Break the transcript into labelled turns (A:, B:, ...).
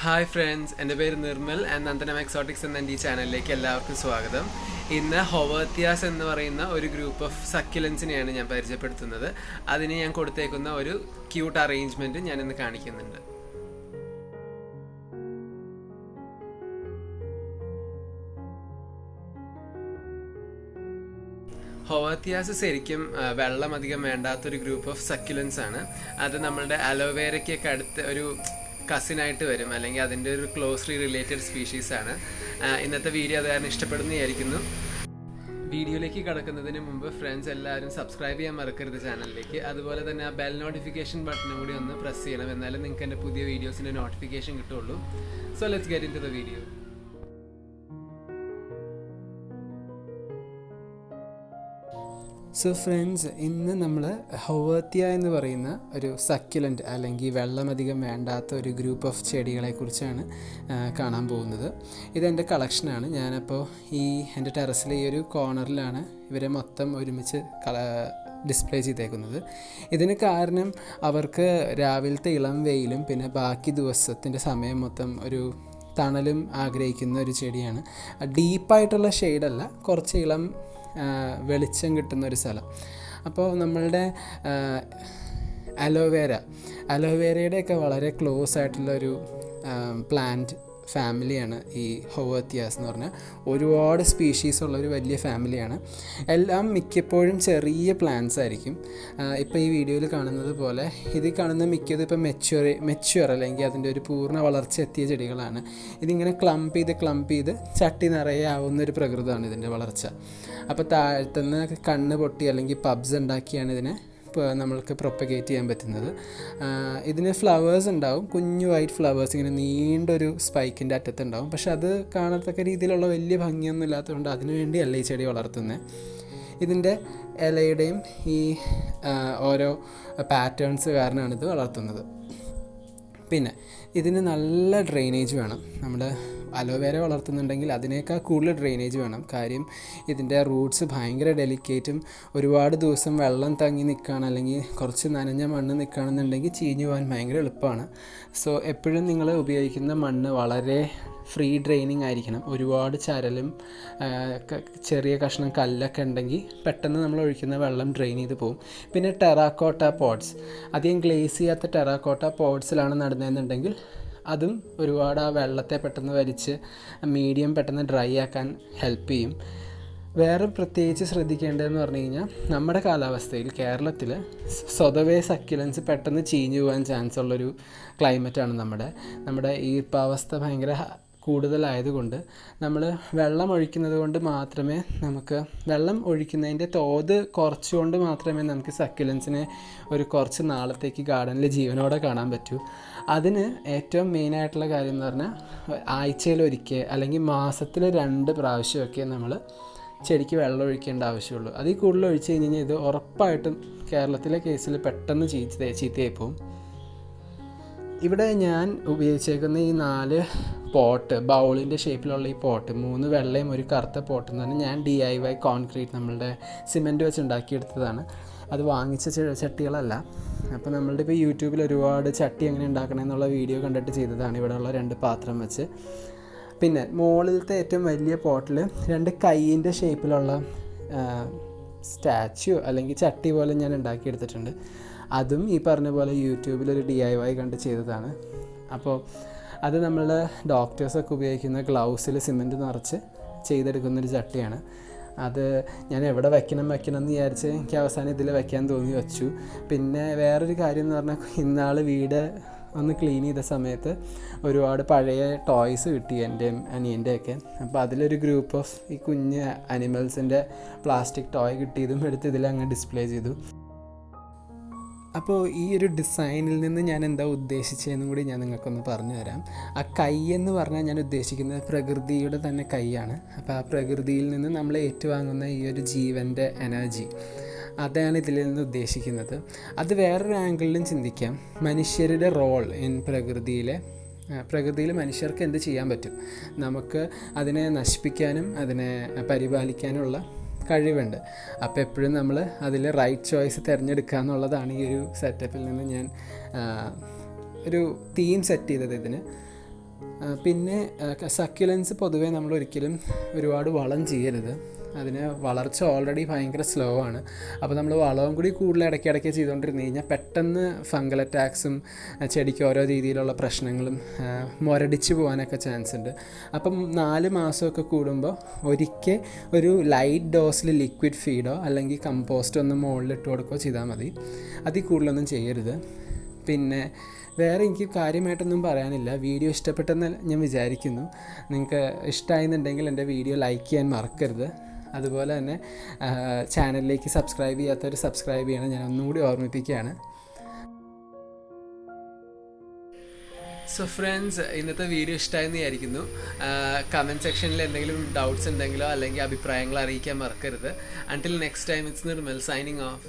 A: Hi friends, എൻ്റെ പേര് Nirmal and Nandanam exotics എന്ന എൻ്റെ ഈ ചാനലിലേക്ക് എല്ലാവർക്കും സ്വാഗതം. ഇന്ന് ഹൊവേർത്തിയാസ് എന്ന് പറയുന്ന ഒരു ഗ്രൂപ്പ് ഓഫ് സക്യുലൻസിനെയാണ് ഞാൻ പരിചയപ്പെടുത്തുന്നത്. അതിന് ഞാൻ കൊടുത്തേക്കുന്ന ഒരു ക്യൂട്ട് അറേഞ്ച്മെൻറ്റ് ഞാനിന്ന് കാണിക്കുന്നുണ്ട്. ഹൊവേർത്തിയാസ് ശരിക്കും വെള്ളം അധികം വേണ്ടാത്തൊരു ഗ്രൂപ്പ് ഓഫ് സക്യുലൻസ് ആണ്. അത് നമ്മളുടെ അലോവേരയ്ക്കൊക്കെ അടുത്ത് ഒരു കസിനായിട്ട് വരും, അല്ലെങ്കിൽ അതിൻ്റെ ഒരു ക്ലോസ്ലി റിലേറ്റഡ് സ്പീഷീസ് ആണ്. ഇന്നത്തെ വീഡിയോ അത് കാരണം ഇഷ്ടപ്പെടുന്നതായിരിക്കുന്നു. വീഡിയോയിലേക്ക് കടക്കുന്നതിന് മുമ്പ് ഫ്രണ്ട്സ് എല്ലാവരും സബ്സ്ക്രൈബ് ചെയ്യാൻ മറക്കരുത് ചാനലിലേക്ക്. അതുപോലെ തന്നെ ആ ബെൽ നോട്ടിഫിക്കേഷൻ ബട്ടണും കൂടി ഒന്ന് പ്രസ് ചെയ്യണം, എന്നാലും നിങ്ങൾക്ക് എൻ്റെ പുതിയ വീഡിയോസിൻ്റെ നോട്ടിഫിക്കേഷൻ കിട്ടുള്ളൂ. So let's get into the video.
B: So friends, ഇന്ന് നമ്മൾ ഹൊവേർത്തിയ എന്ന് പറയുന്ന ഒരു സക്യുലൻറ്റ് അല്ലെങ്കിൽ വെള്ളമധികം വേണ്ടാത്ത ഒരു ഗ്രൂപ്പ് ഓഫ് ചെടികളെക്കുറിച്ചാണ് കാണാൻ പോകുന്നത്. ഇതെൻ്റെ കളക്ഷനാണ്. ഞാനപ്പോൾ എൻ്റെ ടെറസിലെ ഈ ഒരു കോർണറിലാണ് ഇവരെ മൊത്തം ഒരുമിച്ച് ഡിസ്പ്ലേ ചെയ്തേക്കുന്നത്. ഇതിന് കാരണം അവർക്ക് രാവിലത്തെ ഇളം വെയിലും പിന്നെ ബാക്കി ദിവസത്തിൻ്റെ സമയം മൊത്തം ഒരു തണലും ആഗ്രഹിക്കുന്ന ഒരു ചെടിയാണ്. ഡീപ്പായിട്ടുള്ള ഷെയ്ഡല്ല, കുറച്ച് ഇളം വെളിച്ചം കിട്ടുന്നൊരു സ്ഥലം. അപ്പോൾ നമ്മളുടെ അലോവേരയുടെയൊക്കെ വളരെ ക്ലോസ് ആയിട്ടുള്ളൊരു പ്ലാന്റ് ഫാമിലിയാണ് ഈ ഹൊവേർത്തിയാസ് എന്ന് പറഞ്ഞാൽ. ഒരുപാട് സ്പീഷീസ് ഉള്ളൊരു വലിയ ഫാമിലിയാണ്. എല്ലാം മിക്കപ്പോഴും ചെറിയ പ്ലാന്റ്സ് ആയിരിക്കും. ഇപ്പോൾ ഈ വീഡിയോയിൽ കാണുന്നത് പോലെ ഇതിൽ കാണുന്ന മിക്കതും ഇപ്പോൾ മെച്യൂർ അല്ലെങ്കിൽ അതിൻ്റെ ഒരു പൂർണ്ണ വളർച്ച എത്തിയ ചെടികളാണ്. ഇതിങ്ങനെ ക്ലംപ് ചെയ്ത് ചട്ടി നിറയെ ആവുന്നൊരു പ്രകൃതമാണ് ഇതിൻ്റെ വളർച്ച. അപ്പോൾ താഴ്ത്തുനിന്ന് കണ്ണ് പൊട്ടി അല്ലെങ്കിൽ പബ്സ് ഉണ്ടാക്കിയാണ് ഇതിനെ നമ്മൾക്ക് പ്രൊപ്പഗേറ്റ് ചെയ്യാൻ പറ്റുന്നത്. ഇതിന് ഫ്ലവേഴ്സ് ഉണ്ടാവും, കുഞ്ഞു വൈറ്റ് ഫ്ലവേഴ്സ് ഇങ്ങനെ നീണ്ടൊരു സ്പൈക്കിൻ്റെ അറ്റത്തുണ്ടാവും. പക്ഷെ അത് കാണത്തക്ക രീതിയിലുള്ള വലിയ ഭംഗിയൊന്നും ഇല്ലാത്തതുകൊണ്ട് അതിനു വേണ്ടിയല്ല ഈ ചെടി വളർത്തുന്നത്. ഇതിൻ്റെ ഇലയുടെയും ഈ ഓരോ പാറ്റേൺസ് കാരണമാണ് ഇത് വളർത്തുന്നത്. പിന്നെ ഇതിന് നല്ല ഡ്രെയിനേജ് വേണം. നമ്മുടെ അലോവേര വളർത്തുന്നുണ്ടെങ്കിൽ അതിനേക്കാൾ കൂടുതൽ ഡ്രെയിനേജ് വേണം. കാര്യം ഇതിൻ്റെ റൂട്ട്സ് ഭയങ്കര ഡെലിക്കേറ്റും ഒരുപാട് ദിവസം വെള്ളം തങ്ങി നിൽക്കുകയാണ് അല്ലെങ്കിൽ കുറച്ച് നനഞ്ഞ മണ്ണ് നിൽക്കുകയാണെന്നുണ്ടെങ്കിൽ ചീഞ്ഞു പോകാൻ ഭയങ്കര എളുപ്പമാണ്. സോ എപ്പോഴും നിങ്ങൾ ഉപയോഗിക്കുന്ന മണ്ണ് വളരെ ഫ്രീ ഡ്രെയിനിങ് ആയിരിക്കണം. ഒരുപാട് ചരലും ചെറിയ കഷ്ണം കല്ലൊക്കെ ഉണ്ടെങ്കിൽ പെട്ടെന്ന് നമ്മൾ ഒഴിക്കുന്ന വെള്ളം ഡ്രെയിൻ ചെയ്ത് പോകും. പിന്നെ ടെറാക്കോട്ട പോട്ട്സ്, അധികം ഗ്ലേസ് ചെയ്യാത്ത ടെറാക്കോട്ട പോട്ട്സിലാണ് നടുന്നതെന്നുണ്ടെങ്കിൽ അതും ഒരുപാട് ആ വെള്ളത്തെ പെട്ടെന്ന് വലിച്ച് മീഡിയം പെട്ടെന്ന് ഡ്രൈ ആക്കാൻ ഹെൽപ്പ് ചെയ്യും. വേറെ പ്രത്യേകിച്ച് ശ്രദ്ധിക്കേണ്ടതെന്ന് പറഞ്ഞു കഴിഞ്ഞാൽ നമ്മുടെ കാലാവസ്ഥയിൽ കേരളത്തിൽ സ്വതവേ സക്യുലൻസ് പെട്ടെന്ന് ചീഞ്ഞു പോകാൻ ചാൻസ് ഉള്ളൊരു ക്ലൈമറ്റാണ് നമ്മുടെ ഈർപ്പാവസ്ഥ ഭയങ്കര കൂടുതലായതുകൊണ്ട് നമ്മൾ വെള്ളം ഒഴിക്കുന്നത് കൊണ്ട് മാത്രമേ വെള്ളം ഒഴിക്കുന്നതിൻ്റെ തോത് കുറച്ചുകൊണ്ട് മാത്രമേ നമുക്ക് സക്യുലൻസിനെ ഒരു കുറച്ച് നാളത്തേക്ക് ഗാർഡനിൽ ജീവനോടെ കാണാൻ പറ്റൂ. അതിന് ഏറ്റവും മെയിനായിട്ടുള്ള കാര്യം എന്ന് പറഞ്ഞാൽ ആഴ്ചയിലൊരിക്കൽ അല്ലെങ്കിൽ മാസത്തിൽ 2 പ്രാവശ്യമൊക്കെ നമ്മൾ ചെടിക്ക് വെള്ളം ഒഴിക്കേണ്ട ആവശ്യമുള്ളൂ. അതിൽ കൂടുതൽ ഒഴിച്ച് കഴിഞ്ഞാൽ ഇത് ഉറപ്പായിട്ടും കേരളത്തിലെ കേസിൽ പെട്ടെന്ന് ചീത്തയായി പോകും. ഇവിടെ ഞാൻ ഉപയോഗിച്ചേക്കുന്ന ഈ 4 പോട്ട്, ബൗളിൻ്റെ ഷേപ്പിലുള്ള ഈ പോട്ട്, 3 വെള്ളയും ഒരു കറുത്ത പോട്ട് എന്ന് പറഞ്ഞാൽ ഞാൻ DIY കോൺക്രീറ്റ് നമ്മളുടെ സിമെൻറ്റ് വെച്ച് ഉണ്ടാക്കിയെടുത്തതാണ്. അത് വാങ്ങിച്ച ചട്ടികളല്ല. അപ്പോൾ നമ്മളുടെ ഇപ്പോൾ യൂട്യൂബിൽ ഒരുപാട് ചട്ടി എങ്ങനെ ഉണ്ടാക്കണമെന്നുള്ള വീഡിയോ കണ്ടിട്ട് ചെയ്തതാണ്. ഇവിടെയുള്ള 2 പാത്രം വെച്ച്. പിന്നെ മുകളിലത്തെ ഏറ്റവും വലിയ പോട്ടിൽ 2 കൈയിൻ്റെ ഷേപ്പിലുള്ള സ്റ്റാച്യു അല്ലെങ്കിൽ ചട്ടി പോലെ ഞാൻ ഉണ്ടാക്കിയെടുത്തിട്ടുണ്ട്. അതും ഈ പറഞ്ഞ പോലെ യൂട്യൂബിലൊരു DIY കണ്ട് ചെയ്തതാണ്. അപ്പോൾ അത് നമ്മൾ ഡോക്ടേഴ്സൊക്കെ ഉപയോഗിക്കുന്ന ഗ്ലൗസിൽ സിമെൻറ്റ് നിറച്ച് ചെയ്തെടുക്കുന്നൊരു ചട്ടിയാണ്. അത് ഞാൻ എവിടെ വയ്ക്കണം എന്ന് വിചാരിച്ച് എനിക്ക് അവസാനം ഇതിൽ വയ്ക്കാൻ തോന്നി വെച്ചു. പിന്നെ വേറൊരു കാര്യം എന്ന് പറഞ്ഞാൽ ഇന്നാൾ വീട് ഒന്ന് ക്ലീൻ ചെയ്ത സമയത്ത് ഒരുപാട് പഴയ ടോയ്സ് കിട്ടി എൻ്റെയും അനിയൻ്റെയൊക്കെ. അപ്പോൾ അതിലൊരു ഗ്രൂപ്പ് ഓഫ് ഈ കുഞ്ഞ് അനിമൽസിൻ്റെ പ്ലാസ്റ്റിക് ടോയ് കിട്ടിയതും എടുത്ത് ഇതിലങ്ങ് ഡിസ്പ്ലേ ചെയ്തു. അപ്പോൾ ഈ ഒരു ഡിസൈനിൽ നിന്ന് ഞാൻ എന്താ ഉദ്ദേശിച്ചതെന്നും കൂടി ഞാൻ നിങ്ങൾക്കൊന്ന് പറഞ്ഞു തരാം. ആ കൈ എന്ന് പറഞ്ഞാൽ ഞാൻ ഉദ്ദേശിക്കുന്നത് പ്രകൃതിയുടെ തന്നെ കൈയാണ്. അപ്പോൾ ആ പ്രകൃതിയിൽ നിന്ന് നമ്മൾ ഏറ്റുവാങ്ങുന്ന ഈ ഒരു ജീവൻ്റെ എനർജി, അതാണ് ഇതിൽ നിന്ന് ഉദ്ദേശിക്കുന്നത്. അത് വേറൊരു ആംഗിളിലും ചിന്തിക്കാം. മനുഷ്യരുടെ റോൾ ഇൻ പ്രകൃതിയിൽ മനുഷ്യർക്ക് എന്ത് ചെയ്യാൻ പറ്റും, നമുക്ക് അതിനെ നശിപ്പിക്കാനും അതിനെ പരിപാലിക്കാനുള്ള കഴിവുണ്ട്. അപ്പോൾ എപ്പോഴും നമ്മൾ അതിൽ റൈറ്റ് ചോയ്സ് തിരഞ്ഞെടുക്കുക എന്നുള്ളതാണ് ഈ ഒരു സെറ്റപ്പിൽ നിന്ന് ഞാൻ ഒരു തീം സെറ്റ് ചെയ്തത് ഇതിന്. പിന്നെ സക്യുലൻസ് പൊതുവേ നമ്മൾ ഒരിക്കലും ഒരുപാട് വളം ചെയ്യരുത്. അതിന് വളർച്ച ഓൾറെഡി ഭയങ്കര സ്ലോ ആണ്. അപ്പോൾ നമ്മൾ വളവും കൂടി കൂടുതൽ ഇടയ്ക്കിടയ്ക്ക് ചെയ്തുകൊണ്ടിരുന്ന് കഴിഞ്ഞാൽ പെട്ടെന്ന് ഫംഗൽ അറ്റാക്സും ചെടിക്ക് ഓരോ രീതിയിലുള്ള പ്രശ്നങ്ങളും മുരടിച്ച് പോകാനൊക്കെ ചാൻസ് ഉണ്ട്. അപ്പം 4 മാസമൊക്കെ കൂടുമ്പോൾ ഒരിക്കൽ ഒരു ലൈറ്റ് ഡോസിൽ ലിക്വിഡ് ഫീഡോ അല്ലെങ്കിൽ കമ്പോസ്റ്റോ ഒന്ന് മുകളിലിട്ട് കൊടുക്കുകയോ ചെയ്താൽ മതി. അതിൽ കൂടുതലൊന്നും ചെയ്യരുത്. പിന്നെ വേറെ എനിക്ക് കാര്യമായിട്ടൊന്നും പറയാനില്ല. വീഡിയോ ഇഷ്ടപ്പെട്ടെന്ന് ഞാൻ വിചാരിക്കുന്നു. നിങ്ങൾക്ക് ഇഷ്ടമായെന്നുണ്ടെങ്കിൽ എൻ്റെ വീഡിയോ ലൈക്ക് ചെയ്യാൻ മറക്കരുത്. അതുപോലെ തന്നെ ചാനലിലേക്ക് സബ്സ്ക്രൈബ് ചെയ്യാത്തവർ സബ്സ്ക്രൈബ് ചെയ്യണം, ഞാൻ ഒന്നുകൂടി ഓർമ്മിപ്പിക്കുകയാണ്.
A: സോ ഫ്രണ്ട്സ്, ഇന്നത്തെ വീഡിയോ ഇഷ്ടമായെന്ന് വിചാരിക്കുന്നു. കമൻറ്റ് സെക്ഷനിൽ എന്തെങ്കിലും ഡൗട്ട്സ് ഉണ്ടെങ്കിലോ അല്ലെങ്കിൽ അഭിപ്രായങ്ങൾ അറിയിക്കാൻ മറക്കരുത്. Until next time, it's Nirmal signing off.